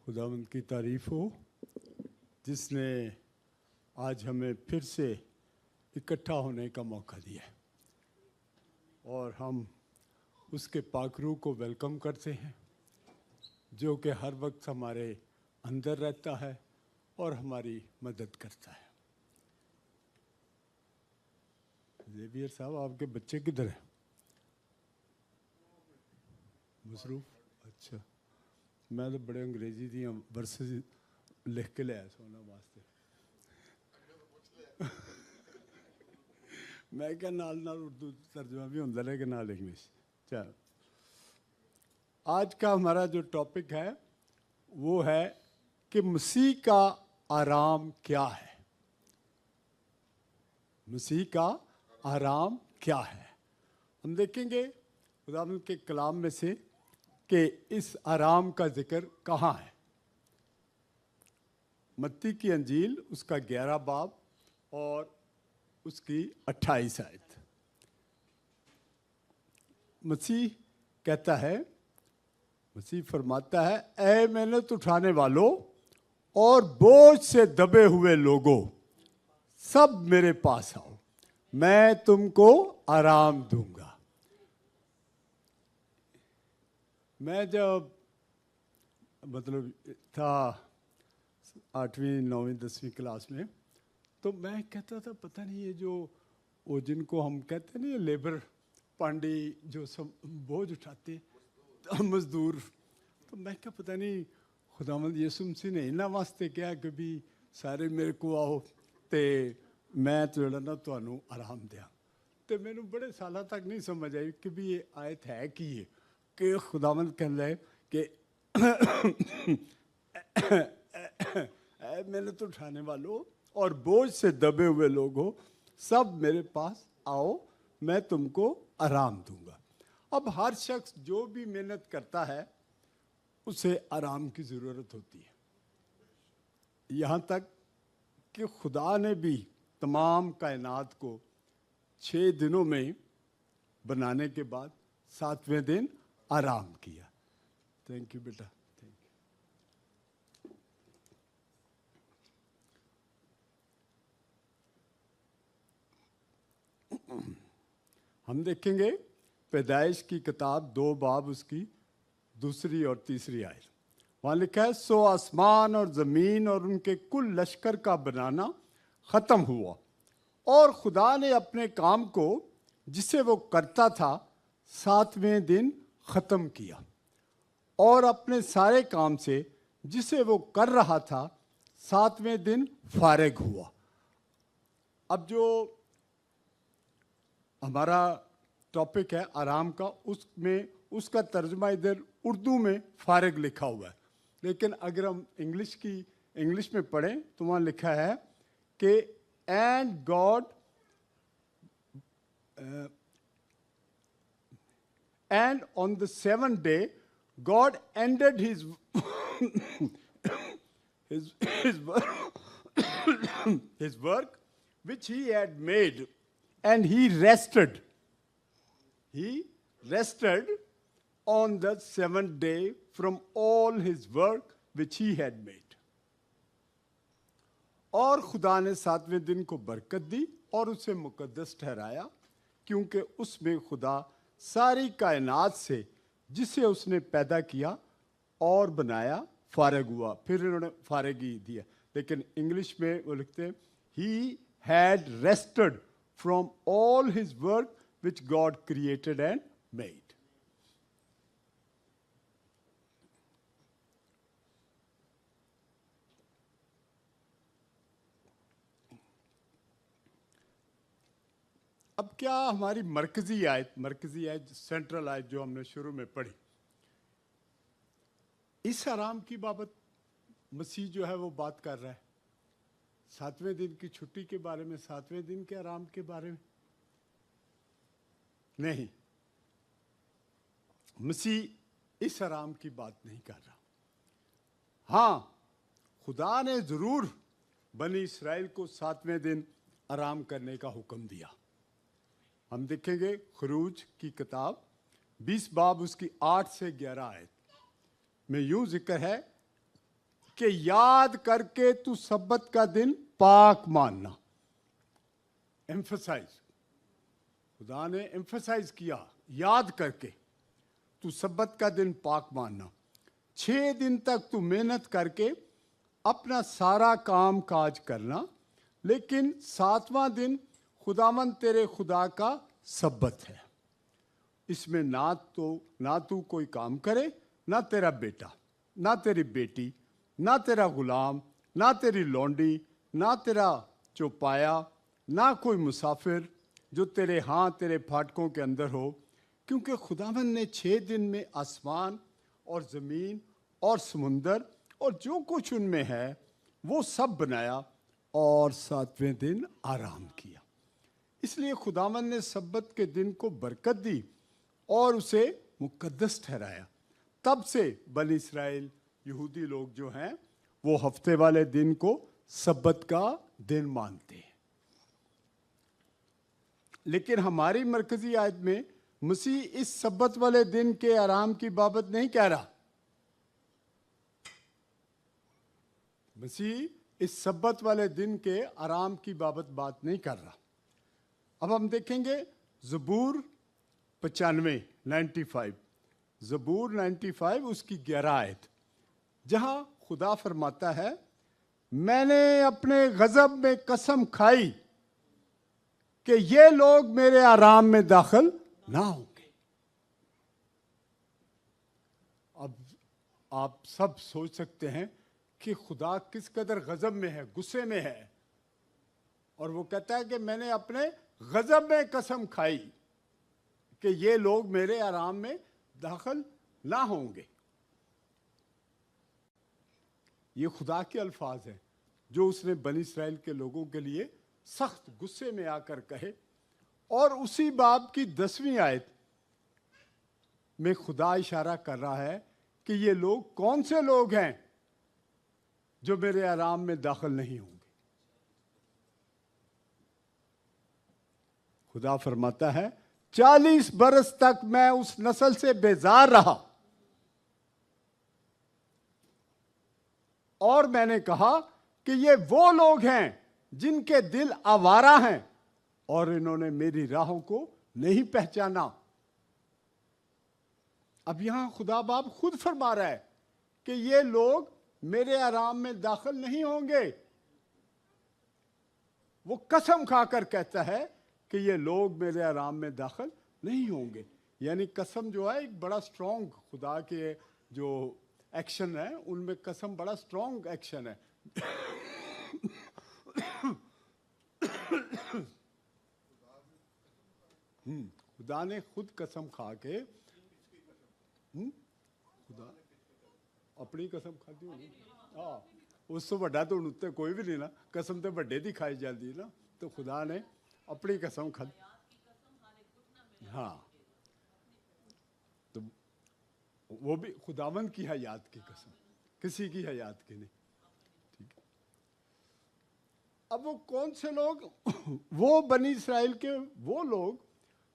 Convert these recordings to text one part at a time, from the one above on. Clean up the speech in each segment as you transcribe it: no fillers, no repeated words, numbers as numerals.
खुदावंद की तारीफ हो जिसने आज हमें फिर से इकट्ठा होने का मौका दिया है और हम उसके पाकरू को वेलकम करते हैं जो कि हर वक्त हमारे अंदर रहता है और हमारी मदद करता है। ज़ेवियर साहब, आपके बच्चे किधर हैं? मसरूफ? अच्छा, मैं तो बड़े अंग्रेजी दी वर्सेस लिख के लिया सोना वास्ते। मैं क्या नाल नाल उर्दू तर्जुमा भी होता है कि नाल इंग्लिश। चलो, आज का हमारा जो टॉपिक है वो है कि मसीह का आराम क्या है। मसीह का आराम क्या है हम देखेंगे खुदावंद के कलाम में से कि इस आराम का जिक्र कहाँ है। मत्ती की अंजील उसका 11 बाब और उसकी 28 आयत। मसीह कहता है, मसीह फरमाता है, ऐ मेहनत उठाने वालों और बोझ से दबे हुए लोगों, सब मेरे पास आओ, मैं तुमको आराम दूंगा। मैं जब था 8वीं 9वीं 10वीं क्लास में, तो मैं कहता था पता नहीं ये जो वो जिनको हम कहते नहीं लेबर पांडी जो सब बोझ उठाते मजदूर, तो मैं क्या पता नहीं खुदावंद यीशु मसीह ने इन्हां वास्ते क्या कि भी सारे मेरे को आओ ते मैं तो जड़ा ना तुहानू आराम दिया। तो मैनू बड़े सालों तक नहीं समझ आई कि भी ये आयत है की है कि खुदावंद कहता है कि मेहनत उठाने वालों और बोझ से दबे हुए लोगों, सब मेरे पास आओ, मैं तुमको आराम दूंगा। अब हर शख्स जो भी मेहनत करता है उसे आराम की ज़रूरत होती है। यहाँ तक कि खुदा ने भी तमाम कायनात को 6 दिनों में बनाने के बाद 7वें दिन आराम किया। थैंक यू बेटा, थैंक यू। हम देखेंगे पैदाइश की किताब 2 बाब उसकी 2 और 3 आयत। वहाँ लिखा है, सो आसमान और ज़मीन और उनके कुल लश्कर का बनाना ख़त्म हुआ और खुदा ने अपने काम को जिसे वो करता था 7वें दिन ख़त्म किया और अपने सारे काम से जिसे वो कर रहा था 7वें दिन फारिग हुआ। अब जो हमारा टॉपिक है आराम का, उसमें उसका तर्जुमा इधर उर्दू में फारिग लिखा हुआ है, लेकिन अगर हम इंग्लिश में पढ़ें तो वहाँ लिखा है कि and God and on the 7th day God ended his his work which he had made, and he rested on the 7th day from all his work which he had made. और खुदा ने 7वें दिन को बरकत दी और उसे मुकद्दस ठहराया क्योंकि उसमें खुदा सारी कायनात से जिसे उसने पैदा किया और बनाया फारिग हुआ। फिर इन्होंने फारिग ही दिया, लेकिन इंग्लिश में वो लिखते हैं, he had rested from all his work which God created and made. अब क्या हमारी मरकजी आयत सेंट्रल आयत जो हमने शुरू में पढ़ी, इस आराम की बाबत मसीह जो है वो बात कर रहा है 7वें दिन की छुट्टी के बारे में, 7वें दिन के आराम के बारे में नहीं। मसीह इस आराम की बात नहीं कर रहा। हाँ, खुदा ने जरूर बनी इस्राएल को 7वें दिन आराम करने का हुक्म दिया। हम देखेंगे खरूज की किताब 20 बाब उसकी 8 से 11 आयत में यूं जिक्र है کہ یاد کر کے تو سبت کا دن پاک ماننا. ایمفسائز, خدا نے ایمفسائز کیا, یاد کر کے تو سبت کا دن پاک ماننا. 6 دن تک تو محنت کر کے اپنا سارا کام کاج کرنا, لیکن 7واں دن خداوند تیرے خدا کا سبت ہے. اس میں نہ تو کوئی کام کرے, نہ تیرا بیٹا, نہ تیری بیٹی, نہ تیرا غلام, نہ تیری لونڈی, نہ تیرا چوپایا, نہ کوئی مسافر جو تیرے تیرے پھاٹکوں کے اندر ہو, کیونکہ خداوند نے 6 دن میں آسمان اور زمین اور سمندر اور جو کچھ ان میں ہے وہ سب بنایا, اور 7ویں دن آرام کیا. اس لیے خداوند نے سبت کے دن کو برکت دی اور اسے مقدس ٹھہرایا. تب سے بنی اسرائیل, یہودی لوگ جو ہیں, وہ ہفتے والے دن کو سبت کا دن مانتے ہیں. لیکن ہماری مرکزی آیت میں مسیح اس سبت والے دن کے آرام کی بابت نہیں کہہ رہا. مسیح اس سبت والے دن کے آرام کی بابت بات نہیں کر رہا. اب ہم دیکھیں گے زبور 95 زبور 95 اس کی 11 آیت, جہاں خدا فرماتا ہے, میں نے اپنے غضب میں قسم کھائی کہ یہ لوگ میرے آرام میں داخل نہ ہوں گے. اب آپ سب سوچ سکتے ہیں کہ خدا کس قدر غضب میں ہے, غصے میں ہے, اور وہ کہتا ہے کہ میں نے اپنے غضب میں قسم کھائی کہ یہ لوگ میرے آرام میں داخل نہ ہوں گے. یہ خدا کے الفاظ ہیں جو اس نے بنی اسرائیل کے لوگوں کے لیے سخت غصے میں آ کر کہے. اور اسی باب کی 10ویں آیت میں خدا اشارہ کر رہا ہے کہ یہ لوگ کون سے لوگ ہیں جو میرے آرام میں داخل نہیں ہوں گے. خدا فرماتا ہے 40 برس تک میں اس نسل سے بیزار رہا, اور میں نے کہا کہ یہ وہ لوگ ہیں جن کے دل آوارہ ہیں اور انہوں نے میری راہوں کو نہیں پہچانا. اب یہاں خدا باپ خود فرما رہا ہے کہ یہ لوگ میرے آرام میں داخل نہیں ہوں گے. وہ قسم کھا کر کہتا ہے کہ یہ لوگ میرے آرام میں داخل نہیں ہوں گے. یعنی قسم جو ہے ایک بڑا سٹرونگ, خدا کے جو ایکشن ہے ان میں قسم بڑا سٹرونگ ایکشن ہے. خدا نے خود قسم کھا کے, خدا اپنی قسم کھاتی ہوگی, اس سے بڑا تو اتنے کوئی بھی نہیں نا, قسم تو بڑے دی کھائی جاتی ہے نا, تو خدا نے اپنی قسم کھا. ہاں, تو وہ بھی خداوند کی حیات کی قسم, کسی کی حیات کی نہیں. ٹھیک ہے. اب وہ کون سے لوگ؟ وہ بنی اسرائیل کے وہ لوگ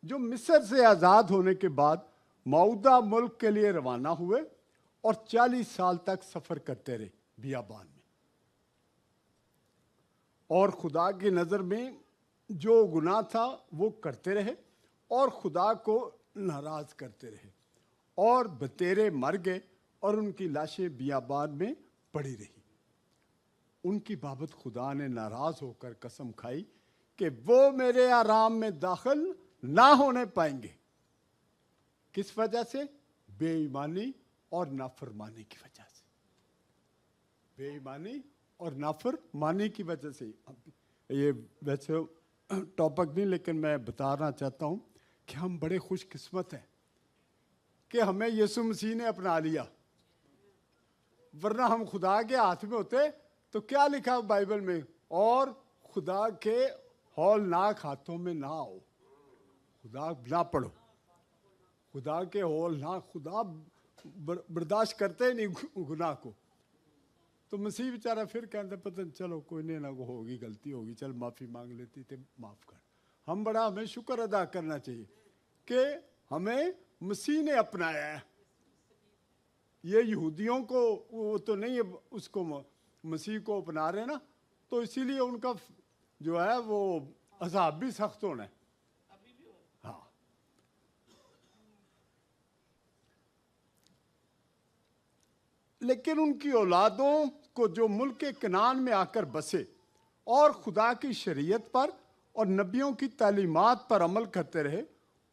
جو مصر سے آزاد ہونے کے بعد موعودہ ملک کے لیے روانہ ہوئے اور 40 سال تک سفر کرتے رہے بیابان میں, اور خدا کی نظر میں جو گناہ تھا وہ کرتے رہے اور خدا کو ناراض کرتے رہے, اور بتیرے مر گئے اور ان کی لاشیں بیابان میں پڑی رہی. ان کی بابت خدا نے ناراض ہو کر قسم کھائی کہ وہ میرے آرام میں داخل نہ ہونے پائیں گے. کس وجہ سے؟ بے ایمانی اور نافرمانی کی وجہ سے. بے ایمانی اور نافرمانی کی وجہ سے. یہ ویسے ٹاپک نہیں, لیکن میں بتانا چاہتا ہوں کہ ہم بڑے خوش قسمت ہیں کہ ہمیں یسوع مسیح نے اپنا لیا, ورنہ ہم خدا کے ہاتھ میں ہوتے تو کیا لکھا بائبل میں, اور خدا کے ہولناک ہاتھوں میں نہ آؤ. خدا نہ پڑھو, خدا کے ہولناک, خدا برداشت کرتے نہیں گناہ کو. تو مسیح بیچارہ پھر کہتے پتہ چلو کوئی نہیں نہ ہوگی, غلطی ہوگی, چل معافی مانگ لیتی تھے, معاف کر. ہمیں شکر ادا کرنا چاہیے کہ ہمیں مسیح نے اپنایا ہے. ये यहूदियों को वो तो नहीं उसको मसीह को अपना रहे ना, तो इसीलिए उनका जो है वो अज़ाब भी सख्त होना है। हाँ, लेकिन उनकी औलादों को जो मुल्क कनान में आकर बसे और खुदा की शरीयत पर और नबियों की तालीमात पर अमल करते रहे,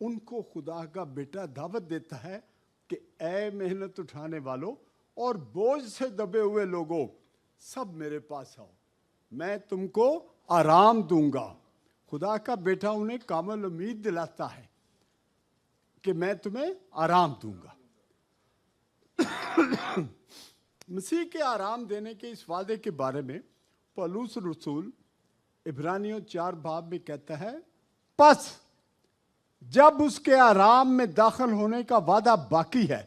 उनको खुदा का बेटा दावत देता है कि ऐ मेहनत उठाने वालों और बोझ से दबे हुए लोगों, सब मेरे पास आओ, मैं तुमको आराम दूंगा। खुदा का बेटा उन्हें कामिल उम्मीद दिलाता है कि मैं तुम्हें आराम दूंगा। मसीह के आराम देने के इस वादे के बारे में पौलुस रसूल इब्रानियों 4 बाब में कहता है, बस जब उसके आराम में दाखिल होने का वादा बाकी है,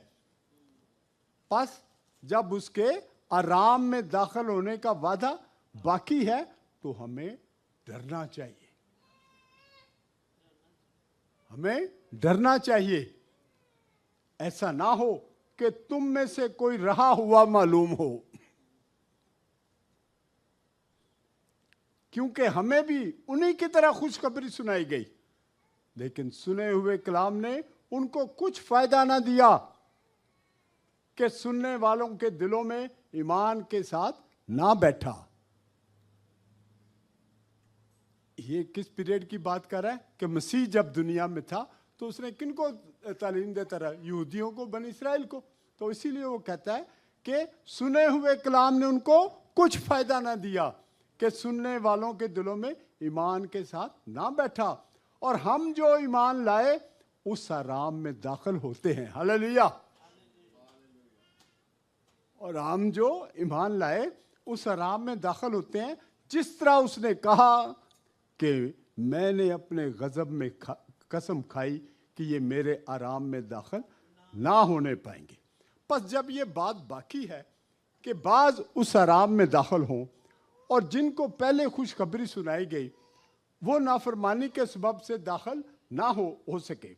बस जब उसके आराम में दाखिल होने का वादा बाकी है, तो हमें डरना चाहिए, हमें डरना चाहिए। ऐसा ना हो कि तुम में से कोई रहा हुआ मालूम हो, क्योंकि हमें भी उन्हीं की तरह खुशखबरी सुनाई गई, लेकिन सुने हुए कलाम ने उनको कुछ फायदा ना दिया कि सुनने वालों के दिलों में ईमान के साथ ना बैठा। ये किस पीरियड की बात कर रहा है कि मसीह जब दुनिया में था तो उसने किनको तालीम देता रहा? यहूदियों को, बनी इसराइल को। तो इसीलिए वो कहता है कि सुने हुए कलाम ने उनको कुछ फायदा ना दिया कि सुनने वालों के दिलों में ईमान के साथ ना बैठा, और हम जो ईमान लाए उस आराम में दाखिल होते हैं। हालेलुया। और हम जो ईमान लाए उस आराम में दाखिल होते हैं, जिस तरह उसने कहा कि मैंने अपने गजब में कसम खाई कि ये मेरे आराम में दाखिल ना होने पाएंगे। बस जब ये बात बाकी है कि बाज उस आराम में दाखिल हों और जिनको पहले खुशखबरी सुनाई गई वो नाफरमानी के सबब से दाखिल ना हो सके,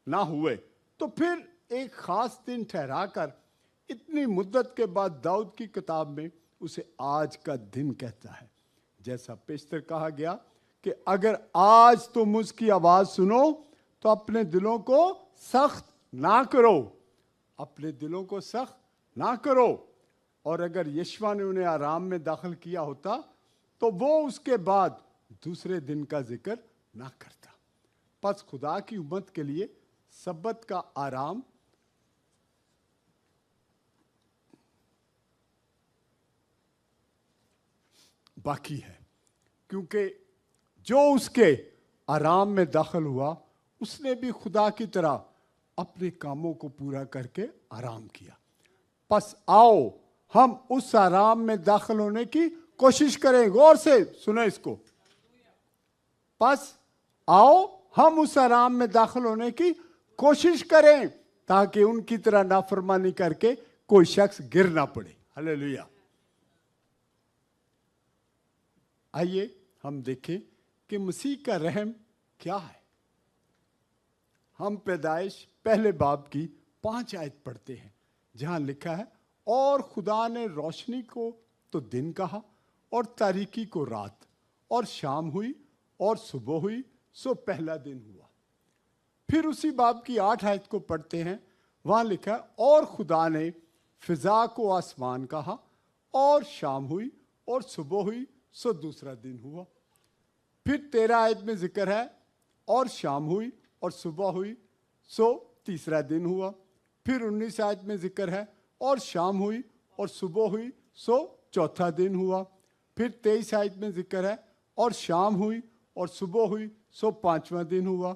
ना हुए, तो फिर एक ख़ास दिन ठहरा कर इतनी मुद्दत के बाद दाऊद की किताब में उसे आज का दिन कहता है। जैसा पेशतर कहा गया कि अगर आज तुम उसकी आवाज़ सुनो तो अपने दिलों को सख्त ना करो, अपने दिलों को सख्त ना करो। और अगर यशवा ने उन्हें आराम में दाखिल किया होता तो वो उसके बाद दूसरे दिन का जिक्र ना करता। बस खुदा की उम्मत के लिए सब्बत का आराम बाकी है, क्योंकि जो उसके आराम में दाखिल हुआ उसने भी खुदा की तरह अपने कामों को पूरा करके आराम किया। बस आओ हम उस आराम में दाखिल होने की कोशिश करें। गौर से सुनो इसको। बस आओ हम उस आराम में दाखिल होने की कोशिश करें ताकि उनकी तरह नाफरमानी करके कोई शख्स गिर ना पड़े। हालेलुया। आइए हम देखें कि मसीह का रहम क्या है। हम पैदाइश पहले बाब की 5 आयत पढ़ते हैं, जहां लिखा है, और खुदा ने रोशनी को तो दिन कहा और तारीकी को रात, और शाम हुई और सुबह हुई, सो पहला दिन हुआ। फिर उसी बाब की 8 आयत को पढ़ते हैं, वहां लिखा है, और खुदा ने फिजा को आसमान कहा और शाम हुई और सुबह हुई, सो दूसरा दिन हुआ। फिर 13 आयत में जिक्र है, और शाम हुई और सुबह हुई, सो तीसरा दिन हुआ। फिर 19 आयत में जिक्र है, और शाम हुई और सुबह हुई, सो चौथा दिन हुआ। फिर 23 आयत में जिक्र है, और शाम हुई और सुबह हुई, सो 5वां दिन हुआ।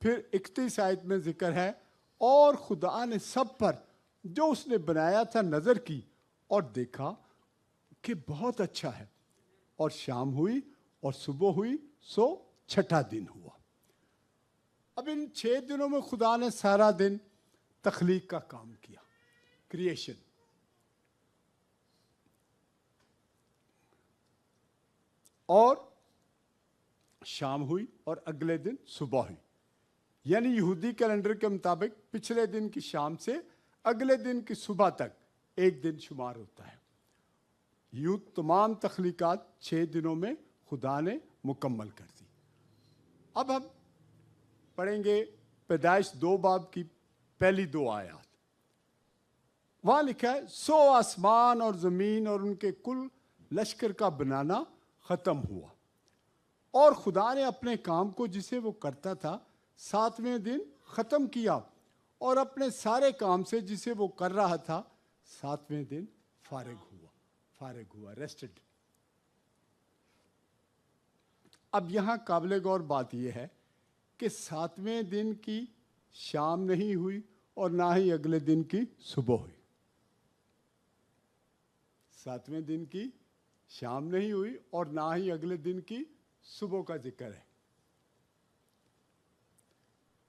फिर 31 आयत में जिक्र है, और खुदा ने सब पर जो उसने बनाया था नजर की और देखा कि बहुत अच्छा है, और शाम हुई और सुबह हुई, सो छठा दिन हुआ। अब इन 6 दिनों में खुदा ने सारा दिन तख्लीक का काम किया, क्रिएशन। और शाम हुई और अगले दिन सुबह हुई, यानी यहूदी कैलेंडर के मुताबिक पिछले दिन की शाम से अगले दिन की सुबह तक एक दिन शुमार होता है। यूं तमाम तख्लीकात 6 दिनों में खुदा ने मुकम्मल कर दी। अब हम पढ़ेंगे पैदाइश 2 बाब की पहली 2 आयत। वहां लिखा है, सो आसमान और जमीन और उनके कुल लश्कर का बनाना खत्म हुआ और खुदा ने अपने काम को जिसे वो करता था 7वें दिन खत्म किया और अपने सारे काम से जिसे वो कर रहा था 7वें दिन फारिग हुआ, रेस्टेड। अब यहां काबिल गौर बात यह है कि 7वें दिन की शाम नहीं हुई और ना ही अगले दिन की सुबह हुई। 7वें दिन की शाम नहीं हुई और ना ही अगले दिन की सुबह का जिक्र है,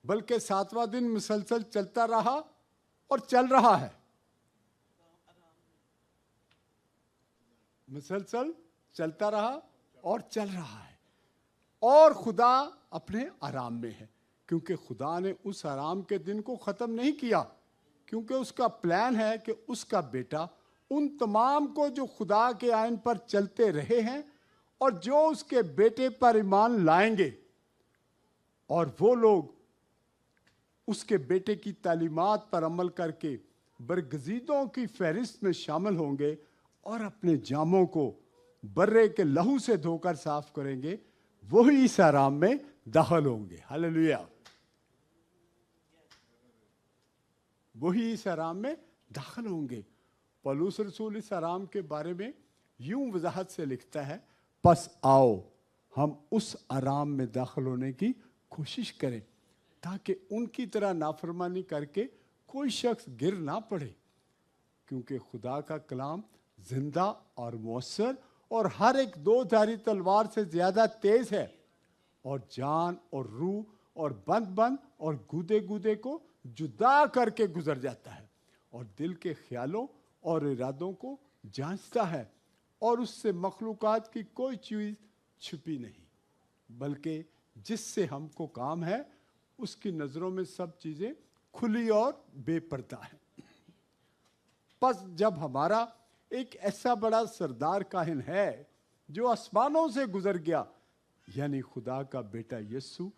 बल्कि 7वां दिन मुसलसल चलता रहा और चल रहा है। मुसलसल चलता रहा और चल रहा है और खुदा अपने आराम में है, क्योंकि खुदा ने उस आराम के दिन को ख़त्म नहीं किया, क्योंकि उसका प्लान है कि उसका बेटा उन तमाम को जो खुदा के आइन पर चलते रहे हैं और जो उसके बेटे पर ईमान लाएंगे, और वो लोग उसके बेटे की तालीमात पर अमल करके बरगजीदों की फहरिस्त में शामिल होंगे और अपने जामों को बर्रे के लहू से धोकर साफ करेंगे, वही इस आराम में दाखिल होंगे। हालेलुया। वही इस आराम में दाखिल होंगे। पौलुस रसूल इस आराम के बारे में यूं वजाहत से लिखता है, बस आओ हम उस आराम में दाखिल होने की कोशिश करें ताकि उनकी तरह नाफरमानी करके कोई शख्स गिर ना पड़े, क्योंकि खुदा का कलाम जिंदा और मौसर और हर एक 2 धारी तलवार से ज्यादा तेज है और जान और रूह और बंद और गूदे गूदे को जुदा करके गुजर जाता है और दिल के ख्यालों और इरादों को जांचता है, और उससे मखलूकात की कोई चीज छुपी नहीं, बल्कि जिससे हमको काम है उसकी नजरों में सब चीजें खुली और बेपर्दा है। बस जब हमारा एक ऐसा बड़ा सरदार काहिन है जो आसमानों से गुजर गया, यानी खुदा का बेटा यीशु,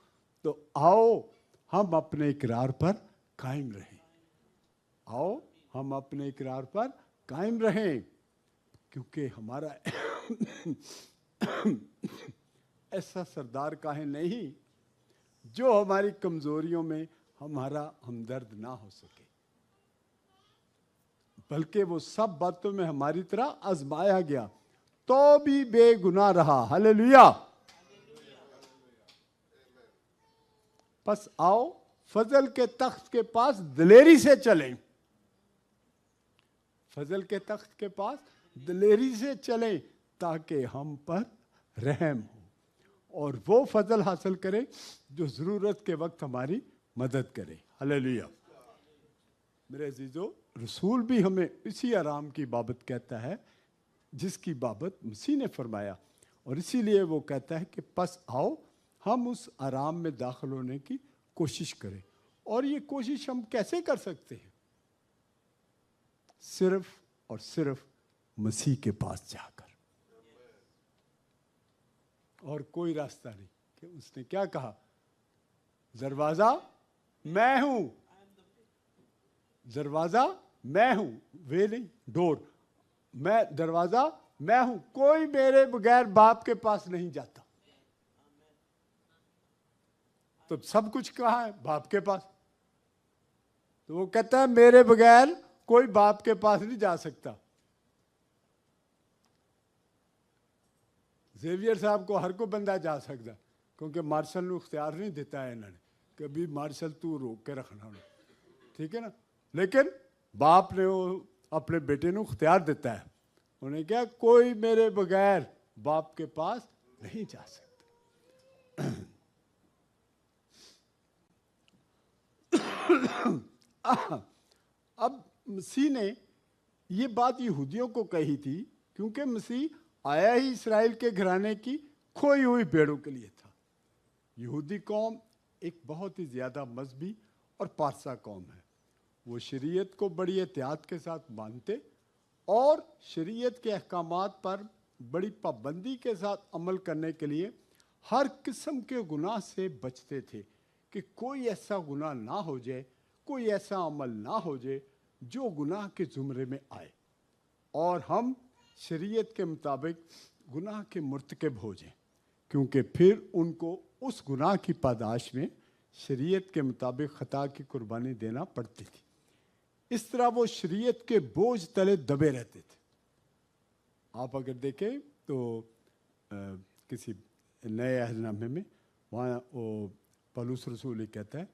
तो आओ हम अपने इकरार पर कायम रहें। आओ हम अपने इकरार पर कायम रहें, क्योंकि हमारा ऐसा सरदार काहिन नहीं जो हमारी कमजोरियों में हमारा हमदर्द ना हो सके, बल्कि वो सब बातों में हमारी तरह आजमाया गया तो भी बेगुनाह रहा। हालेलुया। बस आओ फजल के तख्त के पास दिलेरी से चलें। फजल के तख्त के पास दिलेरी से चलें ताकि हम पर रहम हो और वो फजल हासिल करे जो जरूरत के वक्त हमारी मदद करे। हालेलुया। मेरे अजीजों, रसूल भी हमें इसी आराम की बाबत कहता है जिसकी बाबत मसीह ने फरमाया, और इसीलिए वो कहता है कि बस आओ हम उस आराम में दाखिल होने की कोशिश करें। और ये कोशिश हम कैसे कर सकते हैं? सिर्फ और सिर्फ मसीह के पास जाकर, और कोई रास्ता नहीं। कि उसने क्या कहा? दरवाजा मैं हूं, दरवाजा मैं हूं, वे नहीं, डोर। मैं दरवाजा मैं हूं, कोई मेरे बगैर बाप के पास नहीं जाता। तो सब कुछ कहाँ है? बाप के पास। तो वो कहता है मेरे बगैर कोई बाप के पास नहीं जा सकता। जेवियर साहब को हर को बंदा जा सकता, क्योंकि मार्शल ने इख्तियार नहीं देता है इन्होंने, कभी मार्शल तू रोक के रखना, ठीक है ना। लेकिन बाप ने वो अपने बेटे को इख्तियार देता है, उन्हें क्या, कोई मेरे बगैर बाप के पास नहीं जा सकता। अब मसीह ने ये बात यहूदियों को कही थी, क्योंकि मसीह आया ही इस्राएल के घराने की खोई हुई भेड़ों के लिए था। यहूदी कौम एक बहुत ही ज़्यादा मजहबी और पारसा कौम है। वो शरीयत को बड़ी एहतियात के साथ मानते اور शरीयत के अहकामात पर बड़ी पाबंदी के साथ अमल करने के लिए हर किस्म के गुनाह से बचते थे कि कोई ऐसा गुनाह ना हो जाए, कोई ऐसा अमल ना हो जाए जो गुनाह के ज़ुमरे में आए और हम शरीयत के मुताबिक गुनाह के मुर्तकब हो जाएं, क्योंकि फिर उनको उस गुनाह की पादाश में शरीयत के मुताबिक ख़ता की कुर्बानी देना पड़ती थी। इस तरह वो शरीयत के बोझ तले दबे रहते थे। आप अगर देखें तो किसी नए अहदनामे में वहाँ वो पौलुस रसूल ही कहता है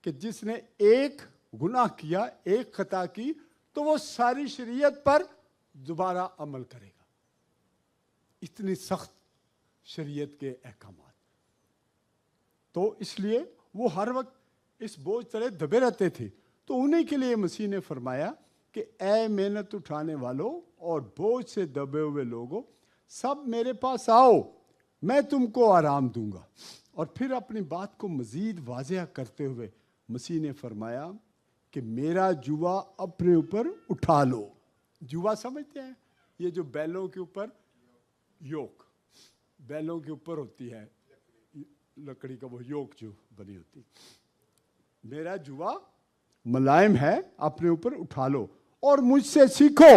कि जिसने एक गुनाह किया, एक ख़ता की, तो वो सारी शरीयत पर दोबारा अमल करेगा। इतनी सख्त शरीयत के अहकामात, तो इसलिए वो हर वक्त इस बोझ तले दबे रहते थे। तो उन्हीं के लिए मसीह ने फरमाया कि ऐ मेहनत उठाने वालों और बोझ से दबे हुए लोगों, सब मेरे पास आओ, मैं तुमको आराम दूंगा। और फिर अपनी बात को मज़ीद वाज़ेह करते हुए मसीह ने फरमाया कि मेरा जुआ अपने ऊपर उठा लो। जुआ समझते हैं? ये जो बैलों के ऊपर योक, बैलों के ऊपर होती है लकड़ी का वो योक जो बनी होती है। मेरा जुआ मुलायम है, अपने ऊपर उठा लो और मुझसे सीखो,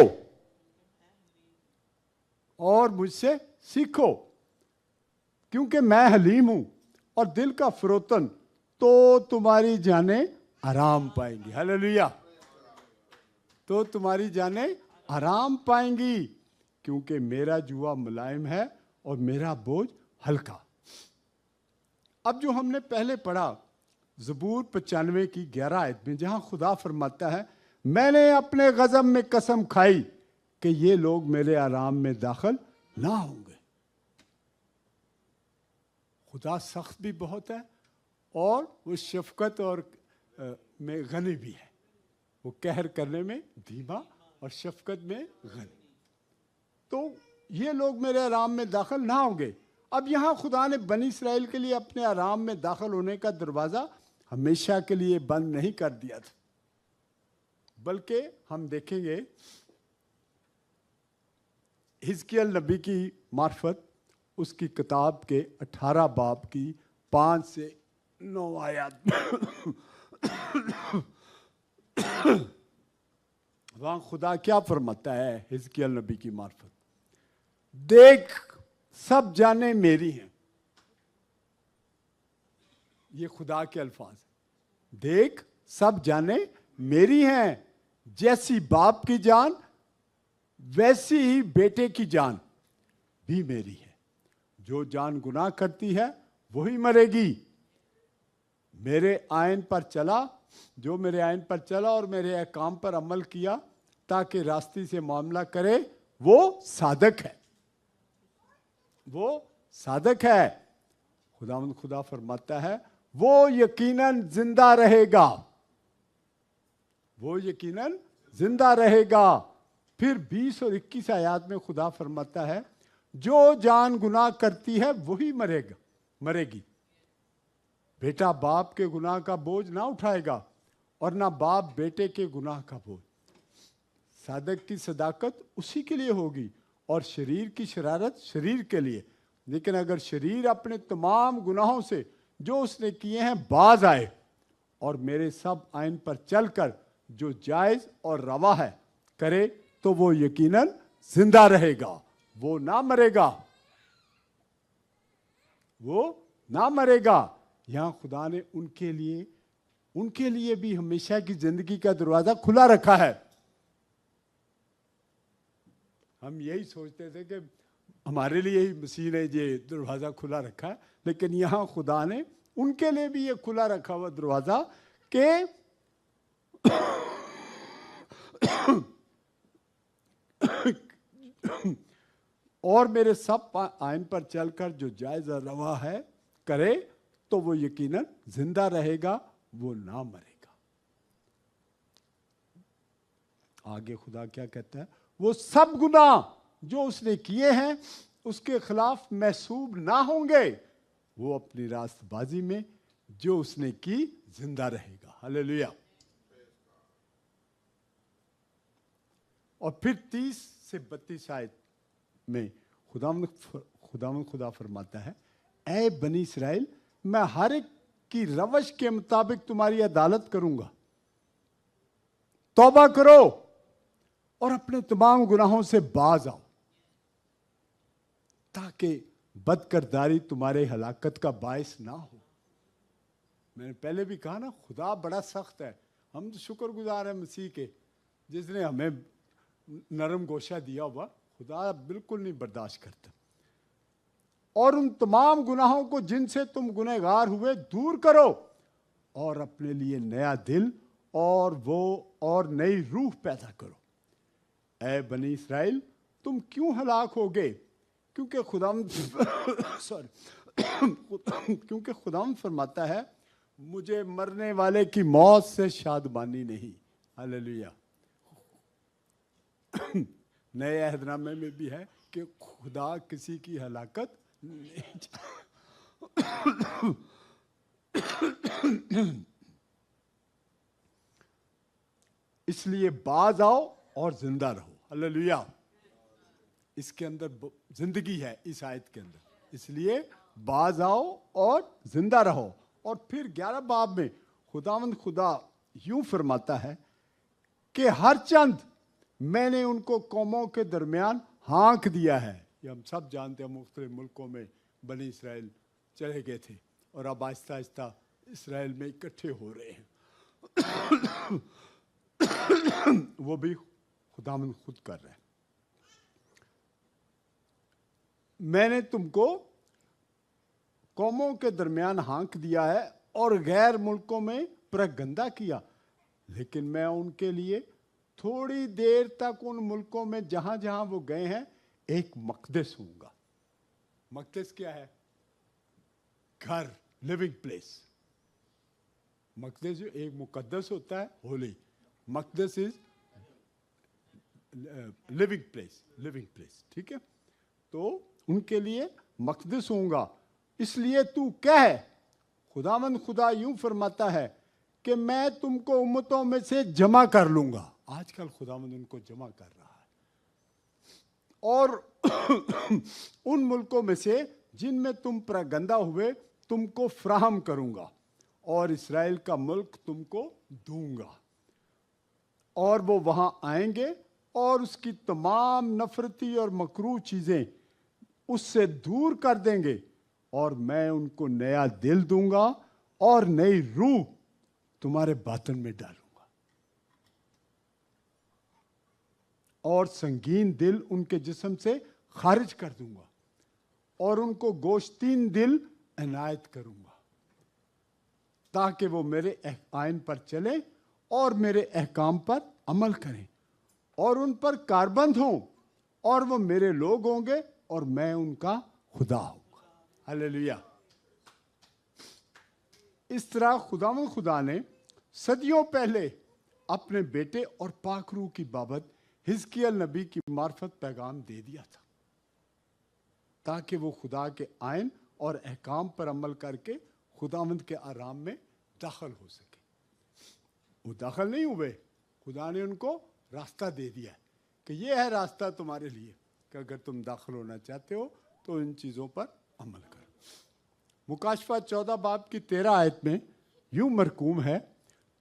और मुझसे सीखो, क्योंकि मैं हलीम हूं और दिल का फरोतन, तो तुम्हारी जानें आराम पाएंगी। हालेलुया। तो तुम्हारी जानें आराम पाएंगी, क्योंकि मेरा जुआ मुलायम है और मेरा बोझ हल्का। अब जो हमने पहले पढ़ा ज़बूर 95 की 11 आयत में, जहां खुदा फरमाता है मैंने अपने गज़ब में कसम खाई कि ये लोग मेरे आराम में दाखिल ना होंगे। खुदा सख्त भी बहुत है और वो शफकत और में गनी भी है। वो कहर करने में धीमा और शफकत में गनी। तो ये लोग मेरे आराम में दाखिल ना होंगे। अब यहाँ खुदा ने बनी इसराइल के लिए अपने आराम में दाखिल होने का दरवाज़ा हमेशा के लिए बंद नहीं कर दिया था, बल्कि हम देखेंगे हिजकियल नबी की मार्फत उसकी किताब के 18 बाब की 5 से 9 आयत वहाँ खुदा क्या फरमाता है हिजकियल नबी की मार्फत? देख सब जाने मेरी हैं। ये खुदा के अल्फाज हैं। देख सब जाने मेरी हैं, जैसी बाप की जान वैसी ही बेटे की जान भी मेरी है। जो जान गुनाह करती है वही मरेगी। मेरे आयन पर चला, जो मेरे आयन पर चला और मेरे अहकाम पर अमल किया ताकि रास्ते से मामला करे, वो सादक है, वो सादक है। खुदा फरमाता है वो यकीनन जिंदा रहेगा, वो यकीनन जिंदा रहेगा। फिर 20 और 21 आयत में खुदा फरमाता है जो जान गुनाह करती है वही मरेगी। बेटा बाप के गुनाह का बोझ ना उठाएगा और ना बाप बेटे के गुनाह का बोझ। सादक की सदाकत उसी के लिए होगी और शरीर की शरारत शरीर के लिए। लेकिन अगर शरीर अपने तमाम गुनाहों से जो उसने किए हैं बाज आए और मेरे सब आइन पर चलकर जो जायज और रवा है करे, तो वो यकीनन जिंदा रहेगा, वो ना मरेगा, वो ना मरेगा। यहां खुदा ने उनके लिए भी हमेशा की जिंदगी का दरवाजा खुला रखा है। हम यही सोचते थे कि हमारे लिए ही मसीह ने ये दरवाज़ा खुला रखा है, लेकिन यहाँ खुदा ने उनके लिए भी ये खुला रखा हुआ दरवाज़ा कि और मेरे सब आइन पर चलकर जो जायज़ रवा है करे, तो वो यकीनन जिंदा रहेगा, वो ना मरेगा। आगे खुदा क्या कहता है? वो सब गुनाह जो उसने किए हैं उसके खिलाफ महसूब ना होंगे, वो अपनी रास्तबाजी में जो उसने की जिंदा रहेगा। हालेलुया। और फिर 30 से 32 आयत में खुदा फरमाता है, ऐ बनी इसराइल, मैं हर एक की रवश के मुताबिक तुम्हारी अदालत करूंगा। तौबा करो और अपने तमाम गुनाहों से बाज आओ, ताकि बदकिरदारी तुम्हारे हलाकत का बायस ना हो। मैंने पहले भी कहा ना, खुदा बड़ा सख्त है। हम तो शुक्रगुजार हैं मसीह के, जिसने हमें नरम गोशा दिया हुआ। खुदा बिल्कुल नहीं बर्दाश्त करता। और उन तमाम गुनाहों को जिनसे तुम गुनहगार हुए दूर करो, और अपने लिए नया दिल और नई रूह पैदा करो। ऐ बनी इसराइल, तुम क्यों हलाक होगे? क्योंकि खुदाम फरमाता है, मुझे मरने वाले की मौत से शादमानी नहीं। हालेलुया। नए अहदनामे में भी है कि खुदा किसी की हलाकत नहीं चाहता। इसलिए बाज आओ और जिंदा रहो। हालेलुया। इसके अंदर जिंदगी है, इस आयत के अंदर। इसलिए बाज आओ और जिंदा रहो। और फिर 11 बाब में खुदा यूं फरमाता है कि हर चंद मैंने उनको कौमों के दरमियान हाँक दिया है। ये हम सब जानते हैं, मुख्तलिफ मुल्कों में बनी इसराइल चले गए थे और अब आहिस्ता आहिस्ता इसराइल में इकट्ठे हो रहे हैं। वो भी खुदावंद खुद कर रहे हैं। मैंने तुमको कौमों के दरमियान हाँक दिया है और गैर मुल्कों में प्रगंदा किया, लेकिन मैं उनके लिए थोड़ी देर तक उन मुल्कों में जहां जहां वो गए हैं एक मकदस हूंगा। मकदस क्या है? घर, लिविंग प्लेस। मकदस एक मुकद्दस होता है, होली। मकदस इज लिविंग प्लेस, ठीक है? तो उनके लिए मकदस होऊंगा। इसलिए तू कह, खुदावंद खुदा यूं फरमाता है कि मैं तुमको उम्मतों में से जमा कर लूंगा। आजकल खुदावंद उनको जमा कर रहा है। और उन मुल्कों में से जिनमें तुम प्रगंदा हुए तुमको फराहम करूंगा और इसराइल का मुल्क तुमको दूंगा। और वो वहां आएंगे और उसकी तमाम नफरती और मकरूह चीजें उससे दूर कर देंगे, और मैं उनको नया दिल दूंगा और नई रूह तुम्हारे बातन में डालूंगा, और संगीन दिल उनके जिस्म से खारिज कर दूंगा, और उनको गोश्तीन दिल इनायत करूंगा, ताकि वो मेरे आइन पर चले और मेरे अहकाम पर अमल करें और उन पर कारबंद हों, और वो मेरे लोग होंगे और मैं उनका खुदा हूंगा। हालेलुया। इस तरह खुदा ने सदियों पहले अपने बेटे और पाक रूह की बाबत हिजकियल नबी की मार्फत पैगाम दे दिया था, ताकि वो खुदा के आइन और अहकाम पर अमल करके खुदावंद के आराम में दाखिल हो सके। वो दाखिल नहीं हुए, खुदा ने उनको रास्ता दे दिया कि ये है रास्ता तुम्हारे लिए, कि अगर तुम दाखिल होना चाहते हो तो इन चीज़ों पर अमल करो। मुकाशफा 14 बाब की 13 आयत में यूं मरकूम है,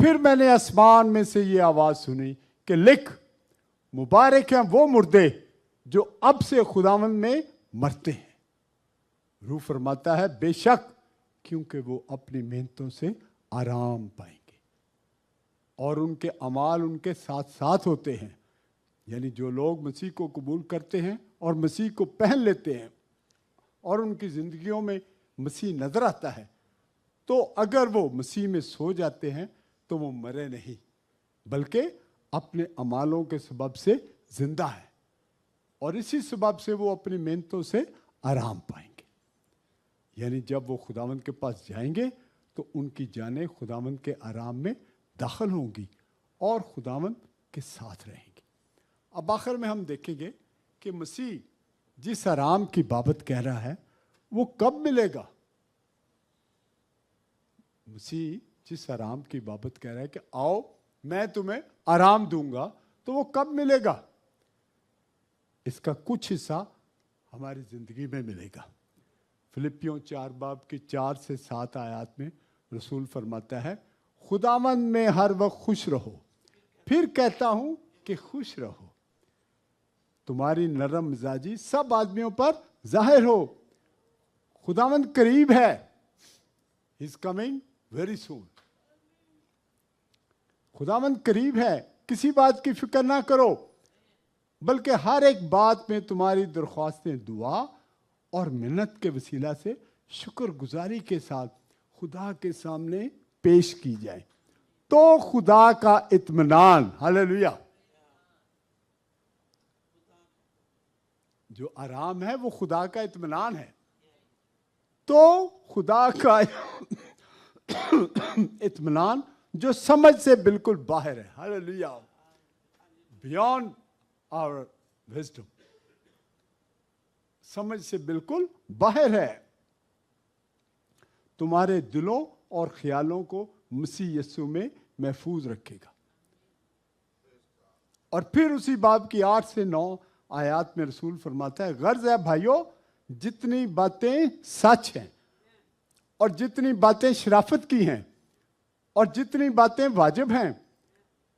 फिर मैंने आसमान में से ये आवाज़ सुनी कि लिख, मुबारक हैं वो मुर्दे जो अब से खुदावंद में मरते हैं। रूह फरमाता है, बेशक, क्योंकि वो अपनी मेहनतों से आराम पाएंगे और उनके अमाल उनके साथ साथ होते हैं। यानी जो लोग मसीह को कबूल करते हैं और मसीह को पहन लेते हैं और उनकी ज़िंदगियों में मसीह नज़र आता है, तो अगर वो मसीह में सो जाते हैं तो वो मरे नहीं, बल्कि अपने अमालों के सबब से जिंदा है, और इसी सबब से वो अपनी मेहनतों से आराम पाएंगे। यानी जब वो खुदावंद के पास जाएंगे तो उनकी जानें खुदावंद के आराम में दाखिल होंगी और खुदावंद के साथ रहेंगी। अब आखिर में हम देखेंगे कि मसीह जिस आराम की बाबत कह रहा है वो कब मिलेगा। मसीह जिस आराम की बाबत कह रहा है कि आओ मैं तुम्हें आराम दूंगा, तो वो कब मिलेगा? इसका कुछ हिस्सा हमारी ज़िंदगी में मिलेगा। फिलिपियों 4 बाब की 4 से 7 आयत में रसूल फरमाता है, खुदावंद में हर वक्त खुश रहो। फिर कहता हूं कि खुश रहो। तुम्हारी नरम मिजाजी सब आदमियों पर जाहिर हो। खुदावंद करीब है। He is coming very soon. खुदावंद करीब है। किसी बात की फिक्र ना करो, बल्कि हर एक बात में तुम्हारी दरख्वास्तें दुआ और मिन्नत के वसीला से शुक्रगुजारी के साथ खुदा के सामने पेश की जाए, तो खुदा का इत्मीनान, हालेलुया, जो आराम है वो खुदा का इत्मीनान है। तो खुदा का इत्मीनान जो समझ से बिल्कुल बाहर है, हालेलुया, बियॉन्ड आवर विजडम, समझ से बिल्कुल बाहर है, तुम्हारे दिलों और ख्यालों को मसीह यीशु में महफूज रखेगा। और फिर उसी बाब की 8 से 9 आयत में रसूल फरमाता है, गर्ज है भाइयों, जितनी बातें सच हैं और जितनी बातें शराफत की हैं और जितनी बातें वाजिब हैं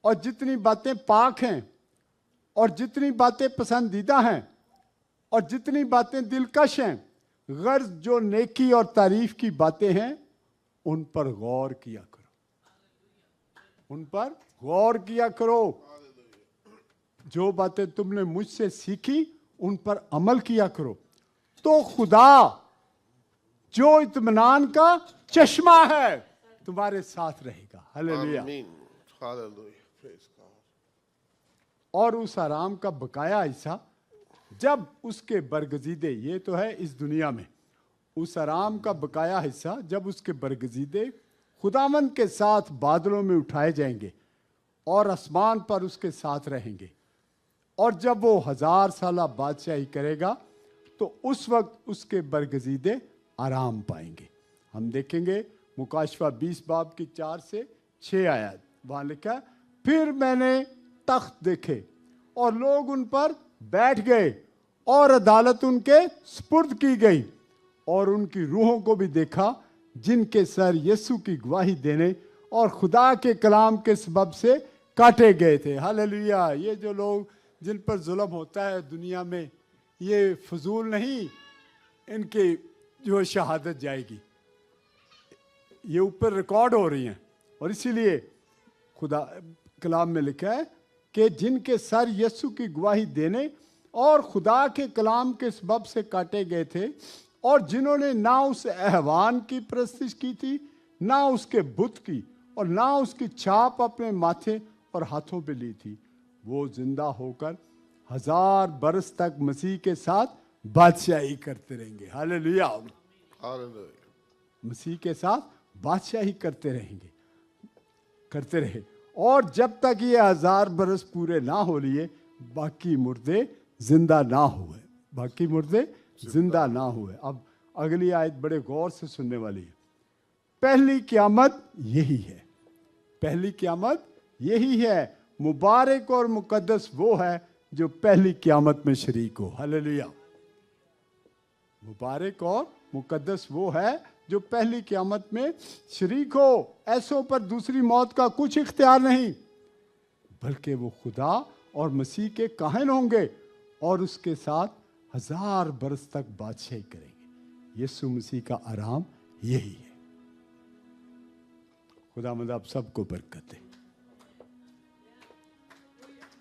और जितनी बातें पाक हैं और जितनी बातें पसंदीदा हैं और जितनी बातें दिलकश हैं, गर्ज जो नेकी और तारीफ की बातें हैं, उन पर गौर किया करो, उन पर गौर किया करो। जो बातें तुमने मुझसे सीखी उन पर अमल किया करो, तो खुदा जो इत्मीनान का चश्मा है तुम्हारे साथ रहेगा। हालेलुया, और उस आराम का बकाया हिस्सा जब उसके बरगजीदे, ये तो है इस दुनिया में, उस आराम का बकाया हिस्सा जब उसके बरगजीदे खुदावंद के साथ बादलों में उठाए जाएंगे और आसमान पर उसके साथ रहेंगे, और जब वो 1000 साल बादशाही करेगा, तो उस वक्त उसके बरगजीदे आराम पाएंगे। हम देखेंगे मुकाशवा 20 बाब की 4 से 6 आयत, वहां लिखा है, फिर मैंने तख्त देखे और लोग उन पर बैठ गए और अदालत उनके सुपुर्द की गई, और उनकी रूहों को भी देखा जिनके सर यीशु की गवाही देने और खुदा के कलाम के सबब से काटे गए थे। हालेलुया, ये जो लोग जिन पर जुल्म होता है दुनिया में, ये फजूल नहीं, इनकी जो शहादत जाएगी, ये ऊपर रिकॉर्ड हो रही हैं। और इसीलिए खुदा कलाम में लिखा है कि जिनके सर यीशु की गवाही देने और खुदा के कलाम के सबब से काटे गए थे, और जिन्होंने ना उस ऐवान की परस्तिश की थी, ना उसके बुत की, और ना उसकी छाप अपने माथे और हाथों पे ली थी, वो जिंदा होकर 1000 बरस तक मसीह के साथ बादशाही करते रहेंगे। हालेलुया, मसीह के साथ बादशाही करते रहेंगे, करते रहे, और जब तक ये 1000 बरस पूरे ना हो लिए, बाकी मुर्दे जिंदा ना हुए, बाकी मुर्दे जिंदा ना हुए। अब अगली आयत बड़े गौर से सुनने वाली है। पहली क़यामत यही है, पहली क़यामत यही है। मुबारक और मुकद्दस वो है जो पहली क़यामत में शरीक हो। हालेलुया, मुबारक और मुकद्दस वो है जो पहली क़यामत में शरीक हो। ऐसों पर दूसरी मौत का कुछ इख्तियार नहीं, बल्कि वो खुदा और मसीह के काहिन होंगे और उसके साथ 1000 बरस तक बादशाही करेंगे। यीशु मसीह का आराम यही है। खुदावंद आप सबको बरकत दे।